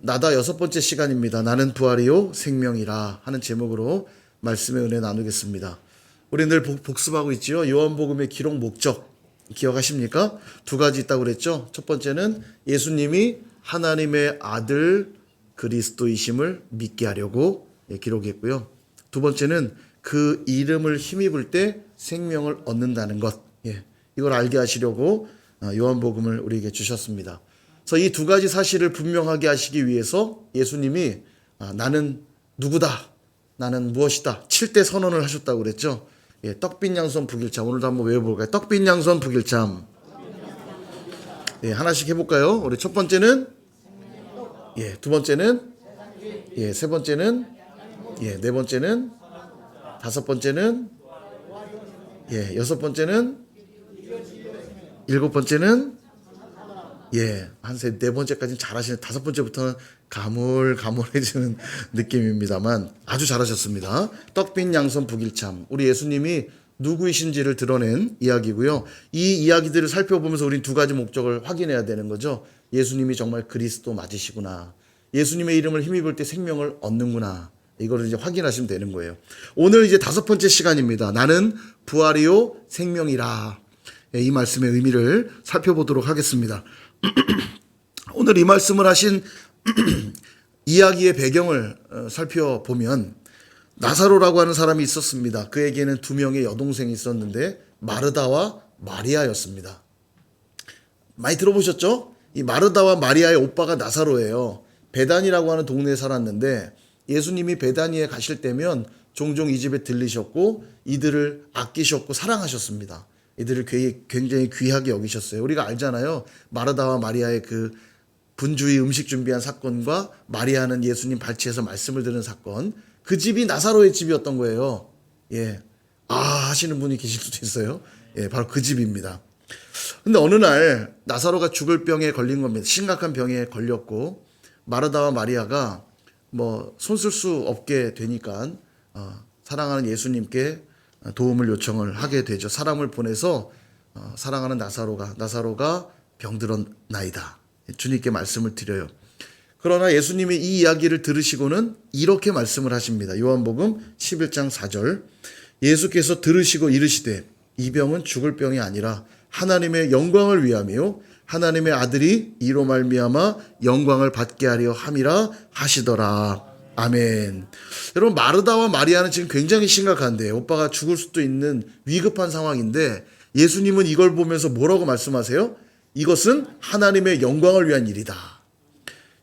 나다 6번째 시간입니다. 나는 부활이요 생명이라 하는 제목으로 말씀의 은혜 나누겠습니다. 우리 늘 복습하고 있지요. 요한복음의 기록 목적 기억하십니까? 2가지 있다고 그랬죠. 첫 번째는 예수님이 하나님의 아들 그리스도이심을 믿게 하려고 기록했고요. 두 번째는 그 이름을 힘입을 때 생명을 얻는다는 것, 이걸 알게 하시려고 요한복음을 우리에게 주셨습니다. 그래서 이 2가지 사실을 분명하게 하시기 위해서 예수님이 나는 누구다, 나는 무엇이다 7대 선언을 하셨다고 그랬죠. 떡빛 양손 북일참, 오늘도 한번 외워볼까요? 떡빛 양손 북일참. 하나씩 해볼까요? 우리 첫 번째는 두 번째는 세 번째는 네 번째는 다섯 번째는 여섯 번째는 일곱 번째는 네 번째까지는 잘하시는, 5번째부터는 가물가물해지는 느낌입니다만 아주 잘하셨습니다. 떡빛 양손 북일참, 우리 예수님이 누구이신지를 드러낸 이야기고요. 이 이야기들을 살펴보면서 우린 2가지 목적을 확인해야 되는 거죠. 예수님이 정말 그리스도 맞으시구나, 예수님의 이름을 힘입을 때 생명을 얻는구나, 이거를 이제 확인하시면 되는 거예요. 오늘 이제 5번째 시간입니다. 나는 부활이요 생명이라. 이 말씀의 의미를 살펴보도록 하겠습니다. 오늘 이 말씀을 하신 이야기의 배경을 살펴보면 나사로라고 하는 사람이 있었습니다. 그에게는 2명의 여동생이 있었는데 마르다와 마리아였습니다. 많이 들어보셨죠? 이 마르다와 마리아의 오빠가 나사로예요. 베단이라고 하는 동네에 살았는데 예수님이 베다니에 가실 때면 종종 이 집에 들리셨고 이들을 아끼셨고 사랑하셨습니다. 이들을 굉장히 귀하게 여기셨어요. 우리가 알잖아요. 마르다와 마리아의 그 분주히 음식 준비한 사건과 마리아는 예수님 발치에서 말씀을 들은 사건, 그 집이 나사로의 집이었던 거예요. 하시는 분이 계실 수도 있어요. 바로 그 집입니다. 근데 어느 날 나사로가 죽을 병에 걸린 겁니다. 심각한 병에 걸렸고 마르다와 마리아가 손 쓸 수 없게 되니까 사랑하는 예수님께 도움을 요청을 하게 되죠. 사람을 보내서 사랑하는 나사로가 병들었나이다, 주님께 말씀을 드려요. 그러나 예수님이 이 이야기를 들으시고는 이렇게 말씀을 하십니다. 요한복음 11장 4절, 예수께서 들으시고 이르시되 이 병은 죽을 병이 아니라 하나님의 영광을 위함이요 하나님의 아들이 이로 말미암아 영광을 받게 하려 함이라 하시더라. 아멘. 여러분, 마르다와 마리아는 지금 굉장히 심각한데, 오빠가 죽을 수도 있는 위급한 상황인데 예수님은 이걸 보면서 뭐라고 말씀하세요? 이것은 하나님의 영광을 위한 일이다.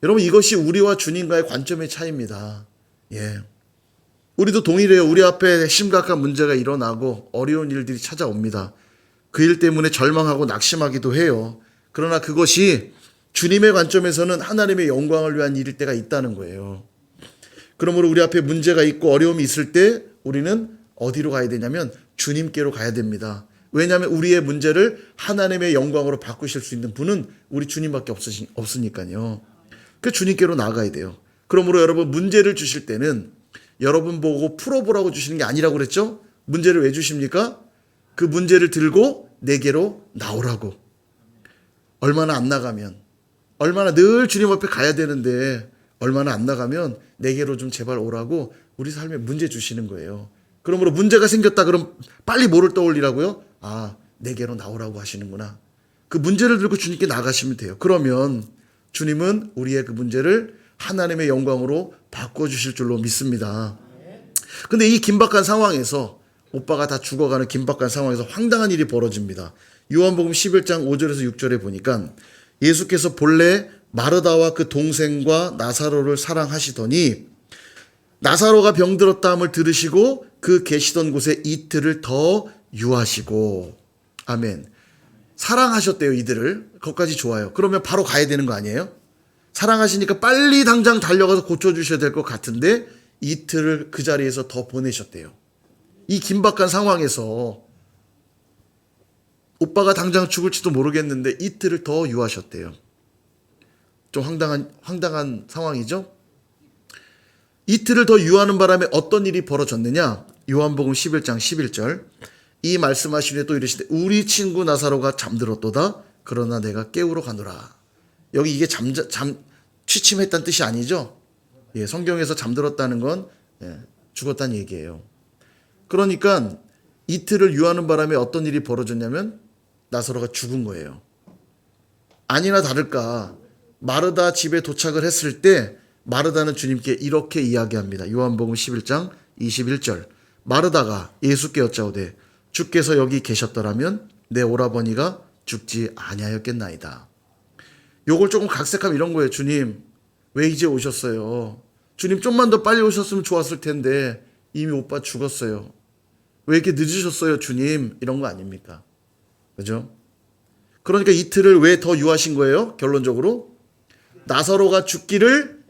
여러분, 이것이 우리와 주님과의 관점의 차이입니다. 우리도 동일해요. 우리 앞에 심각한 문제가 일어나고 어려운 일들이 찾아옵니다. 그 일 때문에 절망하고 낙심하기도 해요. 그러나 그것이 주님의 관점에서는 하나님의 영광을 위한 일일 때가 있다는 거예요. 그러므로 우리 앞에 문제가 있고 어려움이 있을 때 우리는 어디로 가야 되냐면 주님께로 가야 됩니다. 왜냐하면 우리의 문제를 하나님의 영광으로 바꾸실 수 있는 분은 우리 주님밖에 없으니까요. 그 주님께로 나아가야 돼요. 그러므로 여러분, 문제를 주실 때는 여러분 보고 풀어보라고 주시는 게 아니라고 그랬죠? 문제를 왜 주십니까? 그 문제를 들고 내게로 나오라고. 얼마나 안 나가면, 얼마나 늘 주님 앞에 가야 되는데 얼마나 안 나가면 내게로 좀 제발 오라고 우리 삶에 문제 주시는 거예요. 그러므로 문제가 생겼다 그럼 빨리 뭐를 떠올리라고요? 내게로 나오라고 하시는구나. 그 문제를 들고 주님께 나가시면 돼요. 그러면 주님은 우리의 그 문제를 하나님의 영광으로 바꿔주실 줄로 믿습니다. 근데 이 긴박한 상황에서, 오빠가 다 죽어가는 긴박한 상황에서 황당한 일이 벌어집니다. 요한복음 11장 5절에서 6절에 보니까 예수께서 본래 마르다와 그 동생과 나사로를 사랑하시더니 나사로가 병들었다함을 들으시고 그 계시던 곳에 이틀을 더 유하시고. 아멘. 사랑하셨대요, 이들을. 그것까지 좋아요. 그러면 바로 가야 되는 거 아니에요? 사랑하시니까 빨리 당장 달려가서 고쳐주셔야 될 것 같은데 이틀을 그 자리에서 더 보내셨대요. 이 긴박한 상황에서 오빠가 당장 죽을지도 모르겠는데 이틀을 더 유하셨대요. 좀 황당한 상황이죠? 이틀을 더 유하는 바람에 어떤 일이 벌어졌느냐? 요한복음 11장 11절, 이 말씀하시되 또 이르시되 우리 친구 나사로가 잠들었도다. 그러나 내가 깨우러 가노라. 여기 이게 취침했다는 뜻이 아니죠. 예, 성경에서 잠들었다는 건 죽었다는 얘기예요. 그러니까 이틀을 유하는 바람에 어떤 일이 벌어졌냐면 나사로가 죽은 거예요. 아니나 다를까 마르다 집에 도착을 했을 때 마르다는 주님께 이렇게 이야기합니다. 요한복음 11장 21절. 마르다가 예수께 여짜오되 주께서 여기 계셨더라면 내 오라버니가 죽지 아니하였겠나이다. 요걸 조금 각색하면 이런 거예요. 주님 왜 이제 오셨어요? 주님 좀만 더 빨리 오셨으면 좋았을 텐데 이미 오빠 죽었어요. 왜 이렇게 늦으셨어요 주님? 이런 거 아닙니까? 그죠? 그러니까 이틀을 왜 더 유하신 거예요? 결론적으로 나사로가 죽기를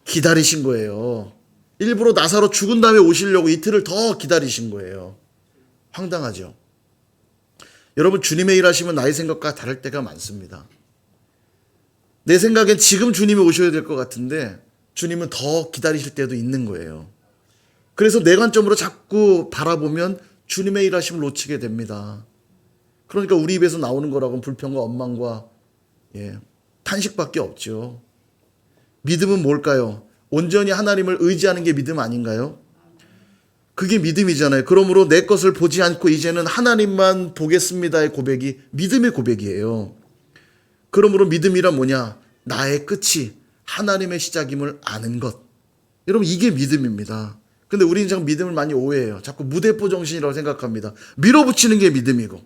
기다리신 거예요. 일부러 나사로 죽은 다음에 오시려고 이틀을 더 기다리신 거예요. 황당하죠? 여러분 주님의 일하시면 나의 생각과 다를 때가 많습니다. 내 생각엔 지금 주님이 오셔야 될 것 같은데 주님은 더 기다리실 때도 있는 거예요. 그래서 내 관점으로 자꾸 바라보면 주님의 일하심을 놓치게 됩니다. 그러니까 우리 입에서 나오는 거라고는 불평과 원망과 탄식밖에 없죠. 믿음은 뭘까요? 온전히 하나님을 의지하는 게 믿음 아닌가요? 그게 믿음이잖아요. 그러므로 내 것을 보지 않고 이제는 하나님만 보겠습니다의 고백이 믿음의 고백이에요. 그러므로 믿음이란 뭐냐? 나의 끝이 하나님의 시작임을 아는 것. 여러분 이게 믿음입니다. 근데 우리는 참 믿음을 많이 오해해요. 자꾸 무대포 정신이라고 생각합니다. 밀어붙이는 게 믿음이고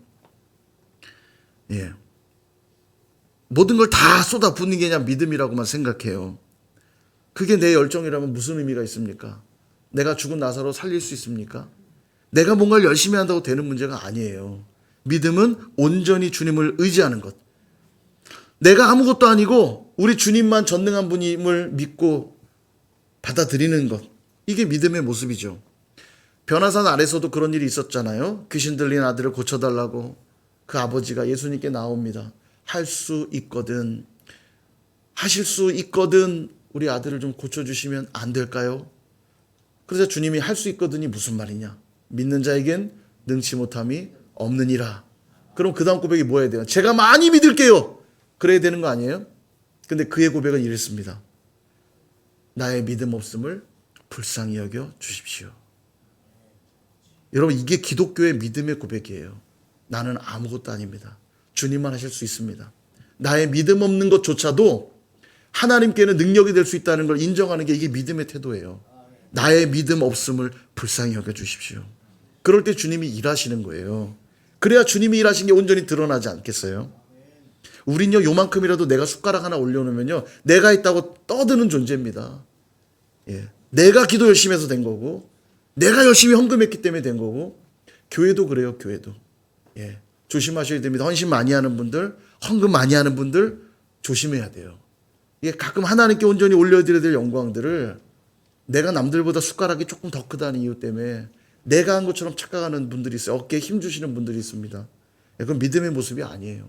모든 걸 다 쏟아붓는 게 그냥 믿음이라고만 생각해요. 그게 내 열정이라면 무슨 의미가 있습니까? 내가 죽은 나사로 살릴 수 있습니까? 내가 뭔가를 열심히 한다고 되는 문제가 아니에요. 믿음은 온전히 주님을 의지하는 것. 내가 아무것도 아니고 우리 주님만 전능한 분임을 믿고 받아들이는 것. 이게 믿음의 모습이죠. 변화산 아래서도 그런 일이 있었잖아요. 귀신 들린 아들을 고쳐달라고 그 아버지가 예수님께 나옵니다. 할 수 있거든. 하실 수 있거든. 우리 아들을 좀 고쳐주시면 안 될까요? 그래서 주님이 할 수 있거든이 무슨 말이냐. 믿는 자에겐 능치 못함이 없느니라. 그럼 그 다음 고백이 뭐 해야 돼요? 제가 많이 믿을게요. 그래야 되는 거 아니에요? 근데 그의 고백은 이랬습니다. 나의 믿음 없음을 불쌍히 여겨 주십시오. 여러분 이게 기독교의 믿음의 고백이에요. 나는 아무것도 아닙니다. 주님만 하실 수 있습니다. 나의 믿음 없는 것조차도 하나님께는 능력이 될 수 있다는 걸 인정하는 게 이게 믿음의 태도예요. 나의 믿음 없음을 불쌍히 여겨 주십시오. 그럴 때 주님이 일하시는 거예요. 그래야 주님이 일하신 게 온전히 드러나지 않겠어요? 우린요 요만큼이라도 내가 숟가락 하나 올려놓으면요 내가 있다고 떠드는 존재입니다. 내가 기도 열심히 해서 된 거고 내가 열심히 헌금했기 때문에 된 거고 교회도 그래요. 교회도 조심하셔야 됩니다. 헌신 많이 하는 분들, 헌금 많이 하는 분들 조심해야 돼요. 가끔 하나님께 온전히 올려드려야 될 영광들을 내가 남들보다 숟가락이 조금 더 크다는 이유 때문에 내가 한 것처럼 착각하는 분들이 있어요. 어깨에 힘 주시는 분들이 있습니다. 그건 믿음의 모습이 아니에요.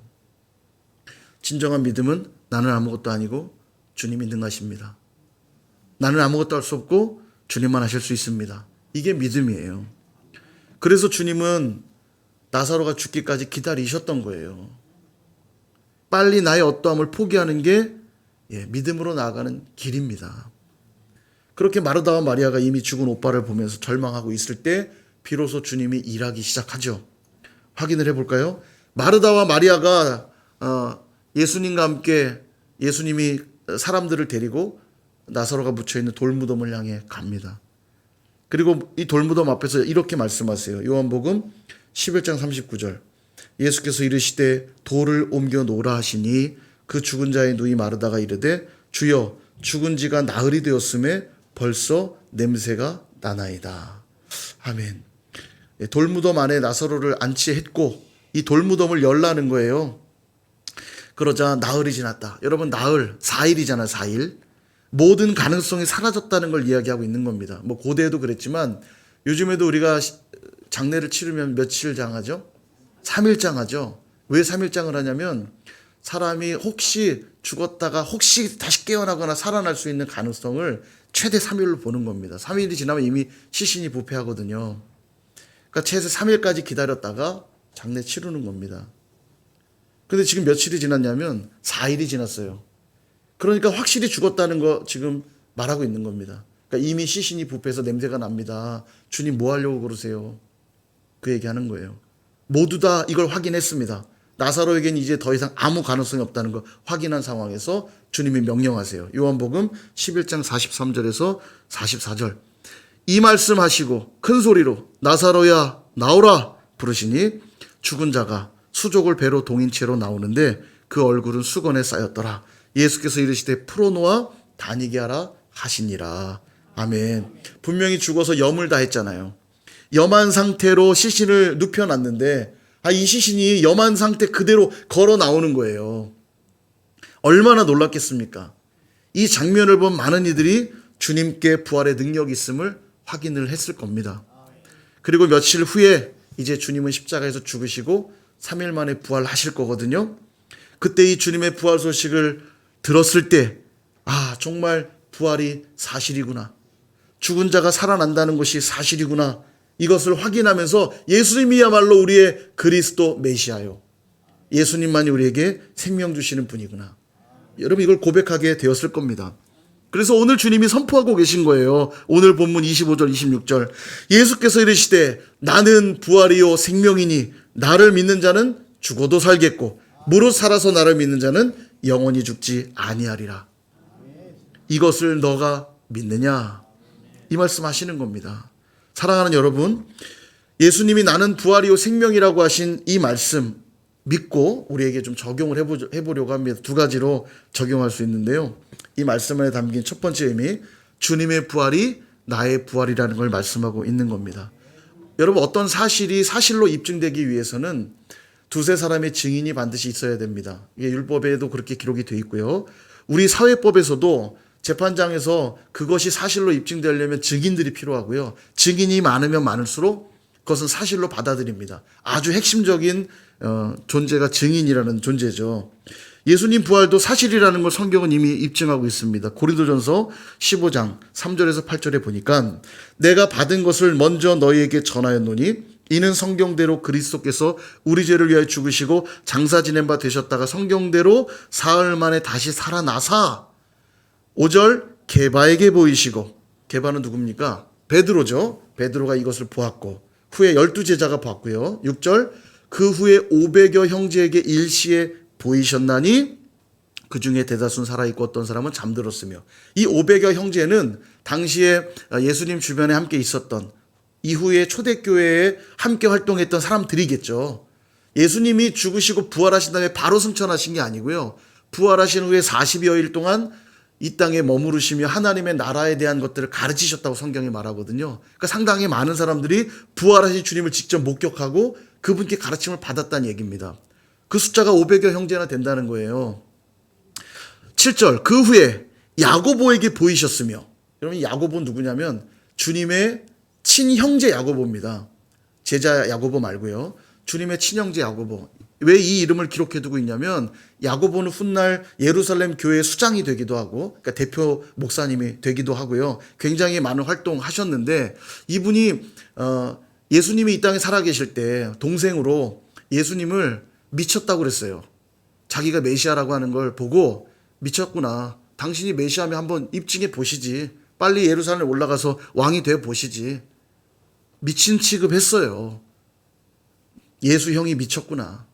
진정한 믿음은 나는 아무것도 아니고 주님이 능하십니다. 나는 아무것도 할 수 없고 주님만 하실 수 있습니다. 이게 믿음이에요. 그래서 주님은 나사로가 죽기까지 기다리셨던 거예요. 빨리 나의 어떠함을 포기하는 게 믿음으로 나아가는 길입니다. 그렇게 마르다와 마리아가 이미 죽은 오빠를 보면서 절망하고 있을 때 비로소 주님이 일하기 시작하죠. 확인을 해볼까요? 마르다와 마리아가 예수님과 함께 예수님이 사람들을 데리고 나사로가 묻혀있는 돌무덤을 향해 갑니다. 그리고 이 돌무덤 앞에서 이렇게 말씀하세요. 요한복음 11장 39절. 예수께서 이르시되 돌을 옮겨 놓으라 하시니 그 죽은 자의 누이 마르다가 이르되 주여 죽은 지가 나흘이 되었음에 벌써 냄새가 나나이다. 아멘. 돌무덤 안에 나사로를 안치했고 이 돌무덤을 열라는 거예요. 그러자 나흘이 지났다. 여러분 나흘 4일이잖아요. 4일. 모든 가능성이 사라졌다는 걸 이야기하고 있는 겁니다. 뭐 고대에도 그랬지만 요즘에도 우리가 장례를 치르면 며칠 장하죠? 3일 장하죠. 왜 3일 장을 하냐면 사람이 혹시 죽었다가 혹시 다시 깨어나거나 살아날 수 있는 가능성을 최대 3일로 보는 겁니다. 3일이 지나면 이미 시신이 부패하거든요. 그러니까 최소 3일까지 기다렸다가 장례 치르는 겁니다. 근데 지금 며칠이 지났냐면 4일이 지났어요. 그러니까 확실히 죽었다는 거 지금 말하고 있는 겁니다. 그러니까 이미 시신이 부패해서 냄새가 납니다. 주님 뭐 하려고 그러세요? 그 얘기하는 거예요. 모두 다 이걸 확인했습니다. 나사로에게는 이제 더 이상 아무 가능성이 없다는 거 확인한 상황에서 주님이 명령하세요. 요한복음 11장 43절에서 44절. 이 말씀하시고 큰 소리로 나사로야 나오라 부르시니 죽은 자가 수족을 배로 동인 채로 나오는데 그 얼굴은 수건에 쌓였더라. 예수께서 이르시되 풀어놓아 다니게 하라 하시니라. 아멘. 분명히 죽어서 염을 다 했잖아요. 염한 상태로 시신을 눕혀놨는데 이 시신이 염한 상태 그대로 걸어 나오는 거예요. 얼마나 놀랐겠습니까? 이 장면을 본 많은 이들이 주님께 부활의 능력이 있음을 확인을 했을 겁니다. 그리고 며칠 후에 이제 주님은 십자가에서 죽으시고 3일 만에 부활하실 거거든요. 그때 이 주님의 부활 소식을 들었을 때 정말 부활이 사실이구나. 죽은 자가 살아난다는 것이 사실이구나. 이것을 확인하면서 예수님이야말로 우리의 그리스도 메시아요. 예수님만이 우리에게 생명 주시는 분이구나. 여러분 이걸 고백하게 되었을 겁니다. 그래서 오늘 주님이 선포하고 계신 거예요. 오늘 본문 25절 26절. 예수께서 이르시되 나는 부활이요 생명이니 나를 믿는 자는 죽어도 살겠고 무릇 살아서 나를 믿는 자는 영원히 죽지 아니하리라. 이것을 너가 믿느냐? 이 말씀 하시는 겁니다. 사랑하는 여러분, 예수님이 나는 부활이요 생명이라고 하신 이 말씀 믿고 우리에게 좀 적용을 해보려고 합니다. 두 가지로 적용할 수 있는데요. 이 말씀 안에 담긴 첫 번째 의미, 주님의 부활이 나의 부활이라는 걸 말씀하고 있는 겁니다. 여러분 어떤 사실이 사실로 입증되기 위해서는 두세 사람의 증인이 반드시 있어야 됩니다. 이게 율법에도 그렇게 기록이 되어 있고요. 우리 사회법에서도 재판장에서 그것이 사실로 입증되려면 증인들이 필요하고요. 증인이 많으면 많을수록 그것은 사실로 받아들입니다. 아주 핵심적인 존재가 증인이라는 존재죠. 예수님 부활도 사실이라는 걸 성경은 이미 입증하고 있습니다. 고린도전서 15장 3절에서 8절에 보니까 내가 받은 것을 먼저 너희에게 전하였노니 이는 성경대로 그리스도께서 우리 죄를 위하여 죽으시고 장사 지낸 바 되셨다가 성경대로 사흘 만에 다시 살아나사 5절 게바에게 보이시고, 게바는 누굽니까? 베드로죠. 베드로가 이것을 보았고 후에 12제자가 봤고요. 6절 그 후에 500여 형제에게 일시에 보이셨나니 그 중에 대다수는 살아있고 어떤 사람은 잠들었으며, 이 500여 형제는 당시에 예수님 주변에 함께 있었던 이후에 초대교회에 함께 활동했던 사람들이겠죠. 예수님이 죽으시고 부활하신 다음에 바로 승천하신 게 아니고요. 부활하신 후에 40여일 동안 이 땅에 머무르시며 하나님의 나라에 대한 것들을 가르치셨다고 성경이 말하거든요. 그러니까 상당히 많은 사람들이 부활하신 주님을 직접 목격하고 그분께 가르침을 받았다는 얘기입니다. 그 숫자가 500여 형제나 된다는 거예요. 7절 그 후에 야고보에게 보이셨으며, 여러분 야고보는 누구냐면 주님의 친형제 야고보입니다. 제자 야고보 말고요. 주님의 친형제 야고보. 왜 이 이름을 기록해두고 있냐면 야고보는 훗날 예루살렘 교회의 수장이 되기도 하고, 그러니까 대표 목사님이 되기도 하고요. 굉장히 많은 활동하셨는데 이분이 예수님이 이 땅에 살아계실 때 동생으로 예수님을 미쳤다고 그랬어요. 자기가 메시아라고 하는 걸 보고 미쳤구나. 당신이 메시아면 한번 입증해 보시지. 빨리 예루살렘에 올라가서 왕이 돼 보시지. 미친 취급했어요. 예수 형이 미쳤구나.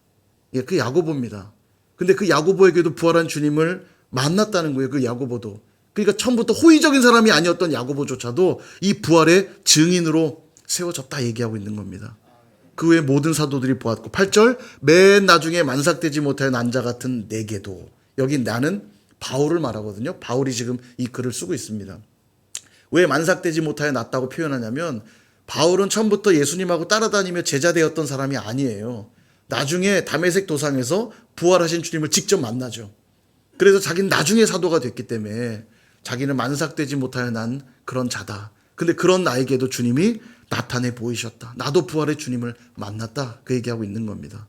그 야고보입니다. 근데 그 야고보에게도 부활한 주님을 만났다는 거예요. 그 야고보도. 그러니까 처음부터 호의적인 사람이 아니었던 야고보조차도 이 부활의 증인으로 세워졌다 얘기하고 있는 겁니다. 그 외에 모든 사도들이 보았고, 8절 맨 나중에 만삭되지 못하여 난 자 같은 내게도, 여기 나는 바울을 말하거든요. 바울이 지금 이 글을 쓰고 있습니다. 왜 만삭되지 못하여 났다고 표현하냐면 바울은 처음부터 예수님하고 따라다니며 제자 되었던 사람이 아니에요. 나중에 다메섹 도상에서 부활하신 주님을 직접 만나죠. 그래서 자기는 나중에 사도가 됐기 때문에 자기는 만삭되지 못하여 난 그런 자다. 근데 그런 나에게도 주님이 나타내 보이셨다. 나도 부활의 주님을 만났다. 그 얘기하고 있는 겁니다.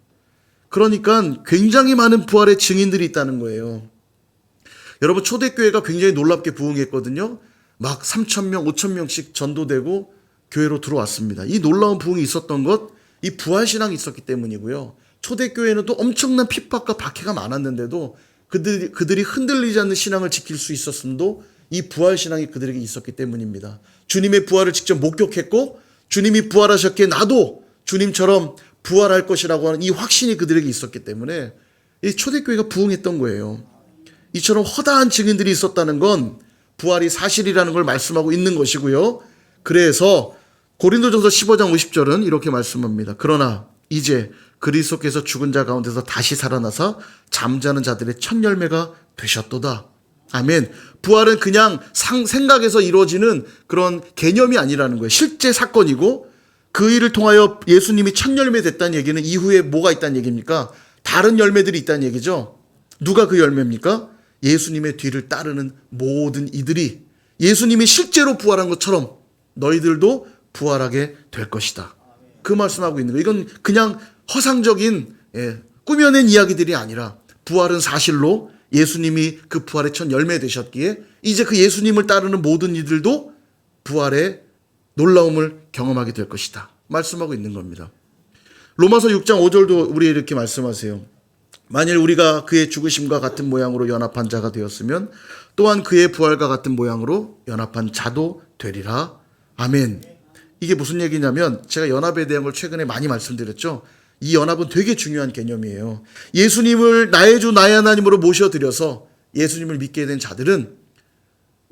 그러니까 굉장히 많은 부활의 증인들이 있다는 거예요. 여러분 초대교회가 굉장히 놀랍게 부흥했거든요. 막 3,000명, 5,000명씩 전도되고 교회로 들어왔습니다. 이 놀라운 부흥이 있었던 것, 이 부활신앙이 있었기 때문이고요. 초대교회는 또 엄청난 핍박과 박해가 많았는데도 그들이 흔들리지 않는 신앙을 지킬 수 있었음도 이 부활 신앙이 그들에게 있었기 때문입니다. 주님의 부활을 직접 목격했고 주님이 부활하셨기에 나도 주님처럼 부활할 것이라고 하는 이 확신이 그들에게 있었기 때문에 이 초대교회가 부흥했던 거예요. 이처럼 허다한 증인들이 있었다는 건 부활이 사실이라는 걸 말씀하고 있는 것이고요. 그래서 고린도전서 15장 50절은 이렇게 말씀합니다. 그러나 이제 그리스도께서 죽은 자 가운데서 다시 살아나사 잠자는 자들의 첫 열매가 되셨도다. 아멘. 부활은 그냥 생각에서 이루어지는 그런 개념이 아니라는 거예요. 실제 사건이고 그 일을 통하여 예수님이 첫 열매 됐다는 얘기는 이후에 뭐가 있다는 얘기입니까? 다른 열매들이 있다는 얘기죠. 누가 그 열매입니까? 예수님의 뒤를 따르는 모든 이들이 예수님이 실제로 부활한 것처럼 너희들도 부활하게 될 것이다. 그 말씀하고 있는 거예요. 이건 그냥 허상적인 꾸며낸 이야기들이 아니라 부활은 사실로 예수님이 그 부활의 첫 열매 되셨기에 이제 그 예수님을 따르는 모든 이들도 부활의 놀라움을 경험하게 될 것이다. 말씀하고 있는 겁니다. 로마서 6장 5절도 우리 이렇게 말씀하세요. 만일 우리가 그의 죽으심과 같은 모양으로 연합한 자가 되었으면 또한 그의 부활과 같은 모양으로 연합한 자도 되리라. 아멘. 이게 무슨 얘기냐면 제가 연합에 대한 걸 최근에 많이 말씀드렸죠. 이 연합은 되게 중요한 개념이에요. 예수님을 나의 주 나의 하나님으로 모셔드려서 예수님을 믿게 된 자들은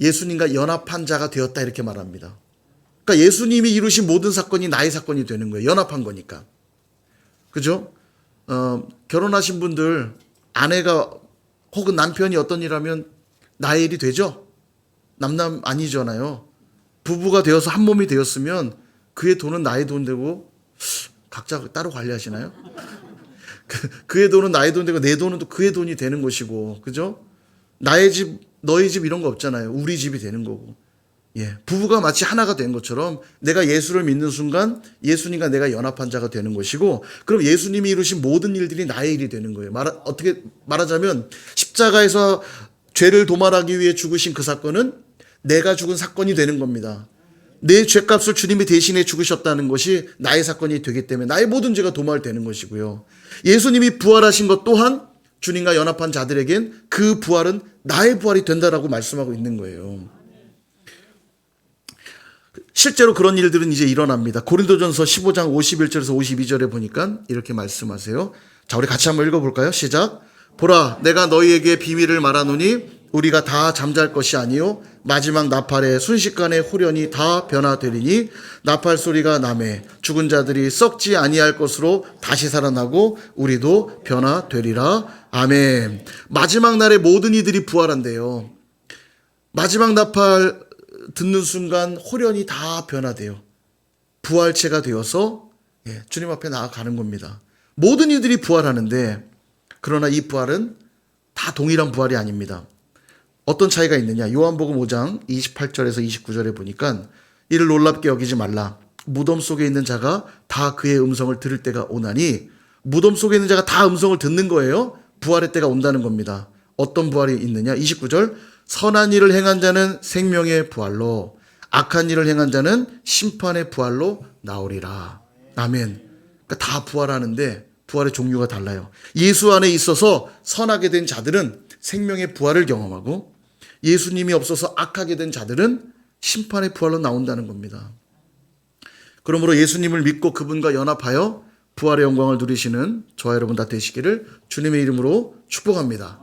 예수님과 연합한 자가 되었다 이렇게 말합니다. 그러니까 예수님이 이루신 모든 사건이 나의 사건이 되는 거예요. 연합한 거니까. 그죠? 결혼하신 분들 아내가 혹은 남편이 어떤 일하면 나의 일이 되죠? 남남 아니잖아요. 부부가 되어서 한 몸이 되었으면 그의 돈은 나의 돈 되고 각자 따로 관리하시나요? 그의 돈은 나의 돈 되고 내 돈은 또 그의 돈이 되는 것이고, 그죠? 나의 집, 너의 집 이런 거 없잖아요. 우리 집이 되는 거고. 예, 부부가 마치 하나가 된 것처럼 내가 예수를 믿는 순간 예수님과 내가 연합한 자가 되는 것이고, 그럼 예수님이 이루신 모든 일들이 나의 일이 되는 거예요. 어떻게 말하자면 십자가에서 죄를 도말하기 위해 죽으신 그 사건은 내가 죽은 사건이 되는 겁니다. 내 죄값을 주님이 대신해 죽으셨다는 것이 나의 사건이 되기 때문에 나의 모든 죄가 도말되는 것이고요. 예수님이 부활하신 것 또한 주님과 연합한 자들에겐 그 부활은 나의 부활이 된다라고 말씀하고 있는 거예요. 실제로 그런 일들은 이제 일어납니다. 고린도전서 15장 51절에서 52절에 보니까 이렇게 말씀하세요. 자, 우리 같이 한번 읽어볼까요? 시작. 보라, 내가 너희에게 비밀을 말하노니 우리가 다 잠잘 것이 아니요 마지막 나팔에 순식간에 홀연히 다 변화되리니 나팔 소리가 나매 죽은 자들이 썩지 아니할 것으로 다시 살아나고 우리도 변화되리라. 아멘. 마지막 날에 모든 이들이 부활한대요. 마지막 나팔 듣는 순간 홀연히 다 변화돼요. 부활체가 되어서 주님 앞에 나아가는 겁니다. 모든 이들이 부활하는데 그러나 이 부활은 다 동일한 부활이 아닙니다. 어떤 차이가 있느냐? 요한복음 5장 28절에서 29절에 보니까 이를 놀랍게 여기지 말라. 무덤 속에 있는 자가 다 그의 음성을 들을 때가 오나니, 무덤 속에 있는 자가 다 음성을 듣는 거예요. 부활의 때가 온다는 겁니다. 어떤 부활이 있느냐? 29절. 선한 일을 행한 자는 생명의 부활로, 악한 일을 행한 자는 심판의 부활로 나오리라. 아멘. 그러니까 다 부활하는데 부활의 종류가 달라요. 예수 안에 있어서 선하게 된 자들은 생명의 부활을 경험하고, 예수님이 없어서 악하게 된 자들은 심판의 부활로 나온다는 겁니다. 그러므로 예수님을 믿고 그분과 연합하여 부활의 영광을 누리시는 저와 여러분 다 되시기를 주님의 이름으로 축복합니다.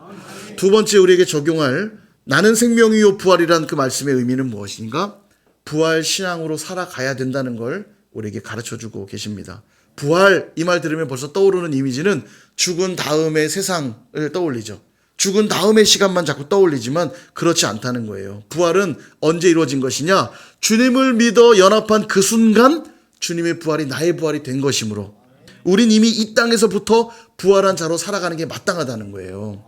두 번째 우리에게 적용할 나는 생명이요 부활이란 그 말씀의 의미는 무엇인가? 부활 신앙으로 살아가야 된다는 걸 우리에게 가르쳐주고 계십니다. 부활, 이 말 들으면 벌써 떠오르는 이미지는 죽은 다음의 세상을 떠올리죠. 죽은 다음의 시간만 자꾸 떠올리지만 그렇지 않다는 거예요. 부활은 언제 이루어진 것이냐? 주님을 믿어 연합한 그 순간 주님의 부활이 나의 부활이 된 것이므로 우린 이미 이 땅에서부터 부활한 자로 살아가는 게 마땅하다는 거예요.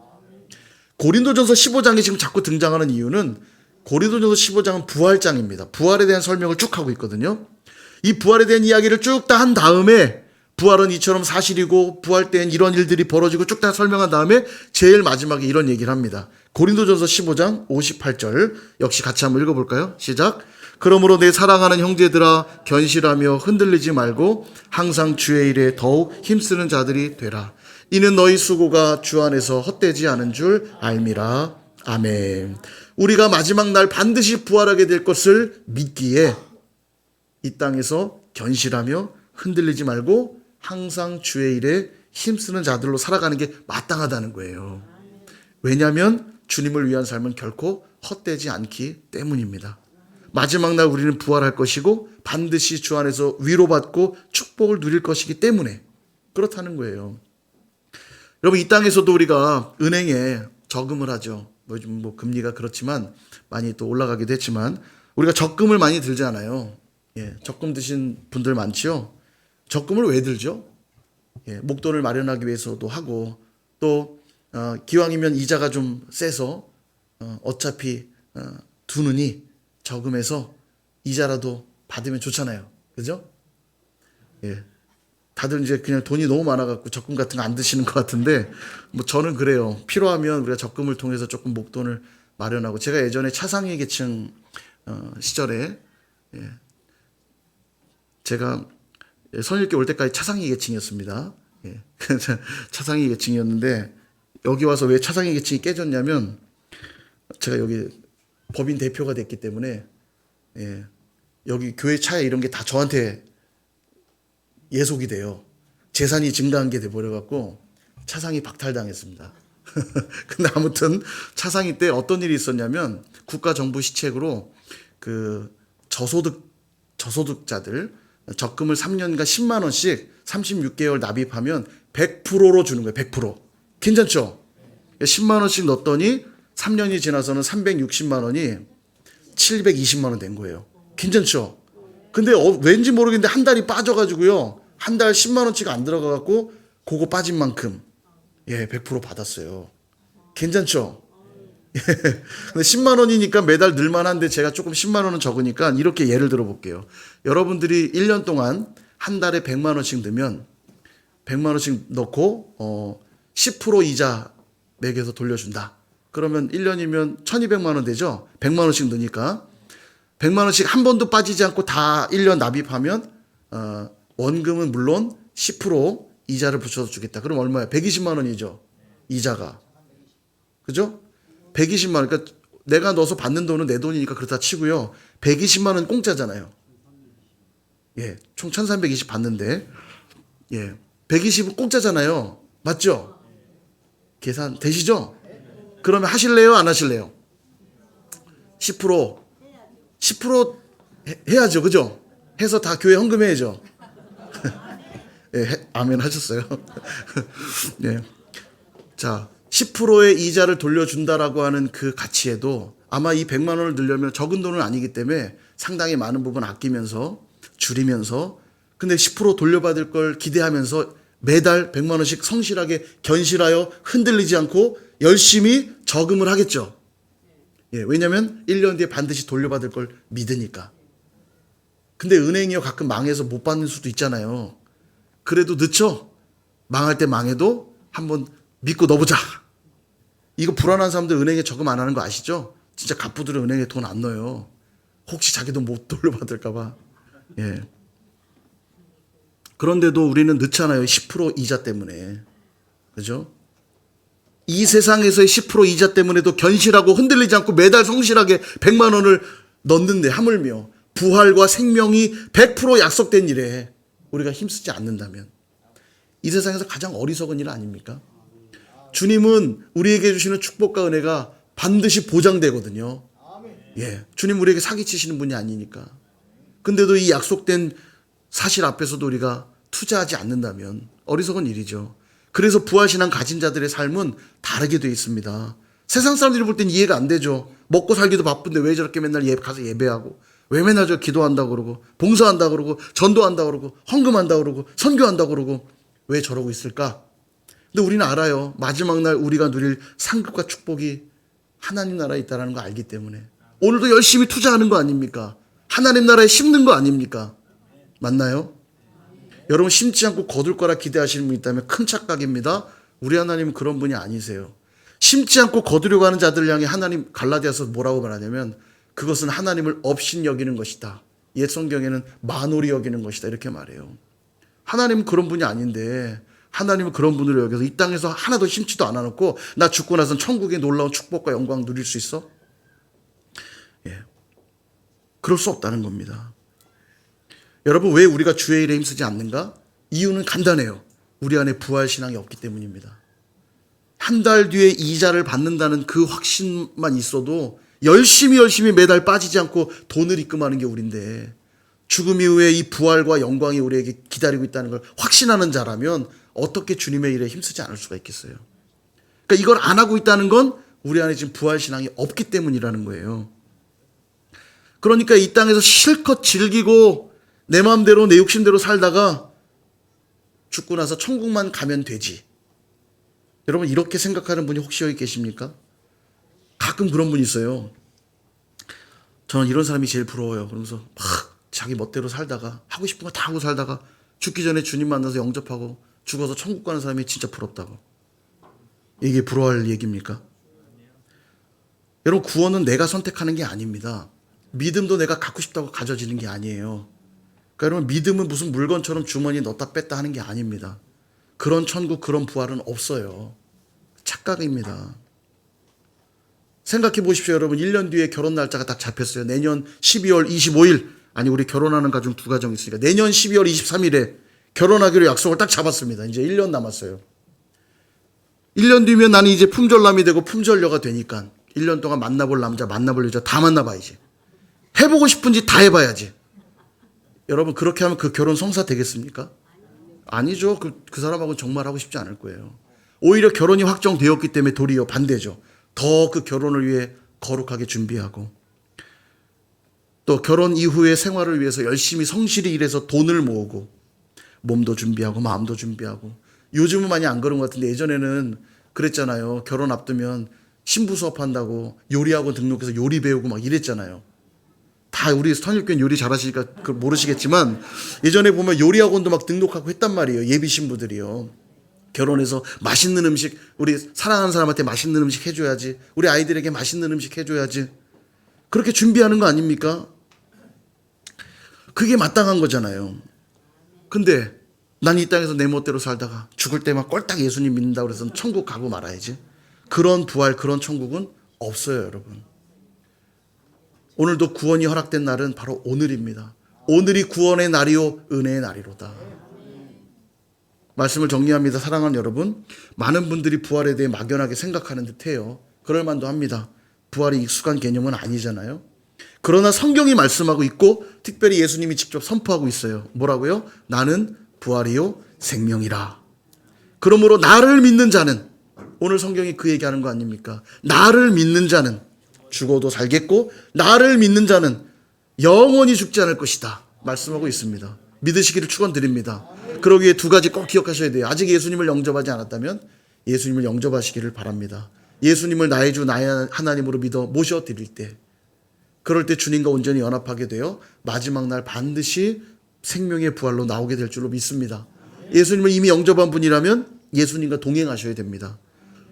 고린도전서 15장이 지금 자꾸 등장하는 이유는 고린도전서 15장은 부활장입니다. 부활에 대한 설명을 쭉 하고 있거든요. 이 부활에 대한 이야기를 쭉 다 한 다음에 부활은 이처럼 사실이고 부활 때엔 이런 일들이 벌어지고 쭉 다 설명한 다음에 제일 마지막에 이런 얘기를 합니다. 고린도전서 15장 58절 역시 같이 한번 읽어볼까요? 시작. 그러므로 내 사랑하는 형제들아 견실하며 흔들리지 말고 항상 주의 일에 더욱 힘쓰는 자들이 되라. 이는 너희 수고가 주 안에서 헛되지 않은 줄 알미라. 아멘. 우리가 마지막 날 반드시 부활하게 될 것을 믿기에 이 땅에서 견실하며 흔들리지 말고 항상 주의 일에 힘쓰는 자들로 살아가는 게 마땅하다는 거예요. 왜냐하면 주님을 위한 삶은 결코 헛되지 않기 때문입니다. 마지막 날 우리는 부활할 것이고 반드시 주 안에서 위로받고 축복을 누릴 것이기 때문에 그렇다는 거예요. 여러분, 이 땅에서도 우리가 은행에 저금을 하죠. 요즘 금리가 그렇지만 많이 또 올라가기도 했지만 우리가 적금을 많이 들잖아요. 예, 적금 드신 분들 많지요. 적금을 왜 들죠? 예, 목돈을 마련하기 위해서도 하고 또 기왕이면 이자가 좀 세서 어차피 두느니 저금해서 이자라도 받으면 좋잖아요. 그죠? 예. 다들 이제 그냥 돈이 너무 많아갖고 적금 같은 거 안 드시는 것 같은데, 저는 그래요. 필요하면 우리가 적금을 통해서 조금 목돈을 마련하고, 제가 예전에 차상위 계층 시절에, 예, 제가 선일교 올 때까지 차상위 계층이었습니다. 예. 차상위 계층이었는데, 여기 와서 왜 차상위 계층이 깨졌냐면, 제가 여기 법인 대표가 됐기 때문에, 예, 여기 교회 차에 이런 게 다 저한테 예속이 돼요. 재산이 증가한 게 돼버려갖고 차상위 박탈당했습니다. 근데 아무튼 차상위 때 어떤 일이 있었냐면 국가 정부 시책으로 그 저소득자들 적금을 3년간 10만 원씩 36개월 납입하면 100%로 주는 거예요. 100%. 괜찮죠? 10만 원씩 넣었더니 3년이 지나서는 360만 원이 720만 원 된 거예요. 괜찮죠? 근데 왠지 모르겠는데 한 달이 빠져가지고요. 한 달 10만 원치가 안 들어가갖고 그거 빠진 만큼 100% 받았어요. 괜찮죠? 근데 10만 원이니까 매달 늘만한데 제가 조금 10만 원은 적으니까 이렇게 예를 들어 볼게요. 여러분들이 1년 동안 한 달에 100만 원씩 넣으면 100만 원씩 넣고 10% 이자 매겨서 돌려준다. 그러면 1년이면 1200만 원 되죠? 100만 원씩 넣으니까 100만 원씩 한 번도 빠지지 않고 다 1년 납입하면 원금은 물론 10% 이자를 붙여서 주겠다. 그럼 얼마야? 120만 원이죠. 이자가. 그죠? 120만 원. 그러니까 내가 넣어서 받는 돈은 내 돈이니까 그렇다 치고요. 120만 원 공짜잖아요. 예. 총 1320 받는데 120은 공짜잖아요. 맞죠? 계산 되시죠? 그러면 하실래요? 안 하실래요? 10% 해야죠. 그죠? 해서 다 교회 헌금해야죠. 아멘 하셨어요. 네. 자, 10%의 이자를 돌려준다라고 하는 그 가치에도 아마 이 100만 원을 넣으려면 적은 돈은 아니기 때문에 상당히 많은 부분 아끼면서 줄이면서 근데 10% 돌려받을 걸 기대하면서 매달 100만 원씩 성실하게 견실하여 흔들리지 않고 열심히 저금을 하겠죠. 왜냐하면 1년 뒤에 반드시 돌려받을 걸 믿으니까. 근데 은행이요 가끔 망해서 못 받는 수도 있잖아요. 그래도 늦죠? 망할 때 망해도 한번 믿고 넣어보자. 이거 불안한 사람들 은행에 저금 안 하는 거 아시죠? 진짜 갑부들은 은행에 돈 안 넣어요. 혹시 자기 돈 못 돌려받을까 봐. 그런데도 우리는 늦잖아요. 10% 이자 때문에. 그죠? 이 세상에서의 10% 이자 때문에도 견실하고 흔들리지 않고 매달 성실하게 100만 원을 넣는데 하물며 부활과 생명이 100% 약속된 일에 우리가 힘쓰지 않는다면 이 세상에서 가장 어리석은 일 아닙니까? 주님은 우리에게 주시는 축복과 은혜가 반드시 보장되거든요. 주님 우리에게 사기치시는 분이 아니니까. 근데도 이 약속된 사실 앞에서도 우리가 투자하지 않는다면 어리석은 일이죠. 그래서 부활신앙 가진 자들의 삶은 다르게 되어 있습니다. 세상 사람들이 볼 땐 이해가 안 되죠. 먹고 살기도 바쁜데 왜 저렇게 맨날 가서 예배하고 왜 맨날 저 기도한다고 그러고 봉사한다고 그러고 전도한다고 그러고 헌금한다고 그러고 선교한다고 그러고 왜 저러고 있을까? 근데 우리는 알아요. 마지막 날 우리가 누릴 상급과 축복이 하나님 나라에 있다는 거 알기 때문에 오늘도 열심히 투자하는 거 아닙니까? 하나님 나라에 심는 거 아닙니까? 맞나요? 여러분 심지 않고 거둘 거라 기대하시는 분 있다면 큰 착각입니다. 우리 하나님은 그런 분이 아니세요. 심지 않고 거두려고 하는 자들을 향해 하나님 갈라디아서 뭐라고 말하냐면 그것은 하나님을 업신 여기는 것이다. 옛 성경에는 만홀히 여기는 것이다. 이렇게 말해요. 하나님은 그런 분이 아닌데 하나님은 그런 분으로 여겨서 이 땅에서 하나도 심지도 않아놓고 나 죽고 나선 천국의 놀라운 축복과 영광 누릴 수 있어? 예, 그럴 수 없다는 겁니다. 여러분, 왜 우리가 주의 일에 힘쓰지 않는가? 이유는 간단해요. 우리 안에 부활신앙이 없기 때문입니다. 한 달 뒤에 이자를 받는다는 그 확신만 있어도 열심히 매달 빠지지 않고 돈을 입금하는 게 우린데, 죽음 이후에 이 부활과 영광이 우리에게 기다리고 있다는 걸 확신하는 자라면 어떻게 주님의 일에 힘쓰지 않을 수가 있겠어요? 그러니까 이걸 안 하고 있다는 건 우리 안에 지금 부활신앙이 없기 때문이라는 거예요. 그러니까 이 땅에서 실컷 즐기고 내 마음대로 내 욕심대로 살다가 죽고 나서 천국만 가면 되지. 여러분, 이렇게 생각하는 분이 혹시 여기 계십니까? 가끔 그런 분이 있어요. 저는 이런 사람이 제일 부러워요. 그러면서 막 자기 멋대로 살다가 하고 싶은 거 다 하고 살다가 죽기 전에 주님 만나서 영접하고 죽어서 천국 가는 사람이 진짜 부럽다고. 이게 부러워할 얘기입니까? 여러분, 구원은 내가 선택하는 게 아닙니다. 믿음도 내가 갖고 싶다고 가져지는 게 아니에요. 그러니까 여러분, 믿음은 무슨 물건처럼 주머니에 넣었다 뺐다 하는 게 아닙니다. 그런 천국, 그런 부활은 없어요. 착각입니다. 생각해 보십시오, 여러분. 1년 뒤에 결혼 날짜가 딱 잡혔어요. 내년 12월 25일. 아니, 우리 결혼하는 가정 두 가정 있으니까 내년 12월 23일에 결혼하기로 약속을 딱 잡았습니다. 이제 1년 남았어요. 1년 뒤면 나는 이제 품절남이 되고 품절녀가 되니까 1년 동안 만나볼 남자, 만나볼 여자 다 만나봐야지. 해보고 싶은 짓 다 해봐야지. 여러분, 그렇게 하면 그 결혼 성사 되겠습니까? 아니죠. 그 사람하고는 정말 하고 싶지 않을 거예요. 오히려 결혼이 확정되었기 때문에 도리어 반대죠. 더 그 결혼을 위해 거룩하게 준비하고, 또 결혼 이후의 생활을 위해서 열심히 성실히 일해서 돈을 모으고, 몸도 준비하고 마음도 준비하고. 요즘은 많이 안 그런 것 같은데 예전에는 그랬잖아요. 결혼 앞두면 신부 수업한다고 요리학원 등록해서 요리 배우고 막 이랬잖아요. 다 우리 선일교회 요리 잘하시니까 모르시겠지만 예전에 보면 요리학원도 막 등록하고 했단 말이에요. 예비 신부들이요. 결혼해서 맛있는 음식, 우리 사랑하는 사람한테 맛있는 음식 해줘야지, 우리 아이들에게 맛있는 음식 해줘야지, 그렇게 준비하는 거 아닙니까? 그게 마땅한 거잖아요. 근데 난 이 땅에서 내 멋대로 살다가 죽을 때만 꼴딱 예수님 믿는다고 해서 천국 가고 말아야지. 그런 부활, 그런 천국은 없어요, 여러분. 오늘도 구원이 허락된 날은 바로 오늘입니다. 오늘이 구원의 날이요 은혜의 날이로다. 말씀을 정리합니다. 사랑하는 여러분, 많은 분들이 부활에 대해 막연하게 생각하는 듯해요. 그럴 만도 합니다. 부활이 익숙한 개념은 아니잖아요. 그러나 성경이 말씀하고 있고 특별히 예수님이 직접 선포하고 있어요. 뭐라고요? 나는 부활이요 생명이라. 그러므로 나를 믿는 자는, 오늘 성경이 그 얘기하는 거 아닙니까? 나를 믿는 자는 죽어도 살겠고 나를 믿는 자는 영원히 죽지 않을 것이다 말씀하고 있습니다. 믿으시기를 축원드립니다. 그러기 위해 두 가지 꼭 기억하셔야 돼요. 아직 예수님을 영접하지 않았다면 예수님을 영접하시기를 바랍니다. 예수님을 나의 주 나의 하나님으로 믿어 모셔드릴 때, 그럴 때 주님과 온전히 연합하게 되어 마지막 날 반드시 생명의 부활로 나오게 될 줄로 믿습니다. 예수님을 이미 영접한 분이라면 예수님과 동행하셔야 됩니다.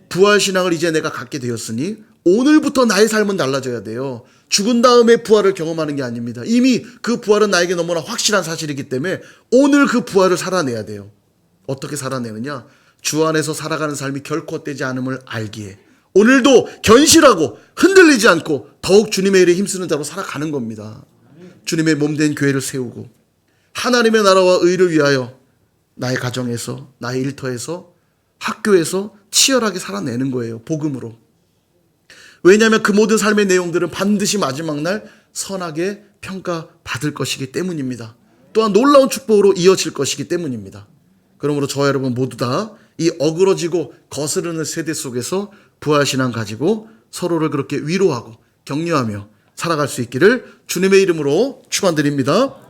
부활신앙을 이제 내가 갖게 되었으니 오늘부터 나의 삶은 달라져야 돼요. 죽은 다음에 부활을 경험하는 게 아닙니다. 이미 그 부활은 나에게 너무나 확실한 사실이기 때문에 오늘 그 부활을 살아내야 돼요. 어떻게 살아내느냐? 주 안에서 살아가는 삶이 결코 헛되지 않음을 알기에 오늘도 견실하고 흔들리지 않고 더욱 주님의 일에 힘쓰는 자로 살아가는 겁니다. 주님의 몸된 교회를 세우고 하나님의 나라와 의를 위하여 나의 가정에서, 나의 일터에서, 학교에서 치열하게 살아내는 거예요. 복음으로. 왜냐하면 그 모든 삶의 내용들은 반드시 마지막 날 선하게 평가받을 것이기 때문입니다. 또한 놀라운 축복으로 이어질 것이기 때문입니다. 그러므로 저와 여러분 모두 다 이 어그러지고 거스르는 세대 속에서 부활신앙 가지고 서로를 그렇게 위로하고 격려하며 살아갈 수 있기를 주님의 이름으로 축원드립니다.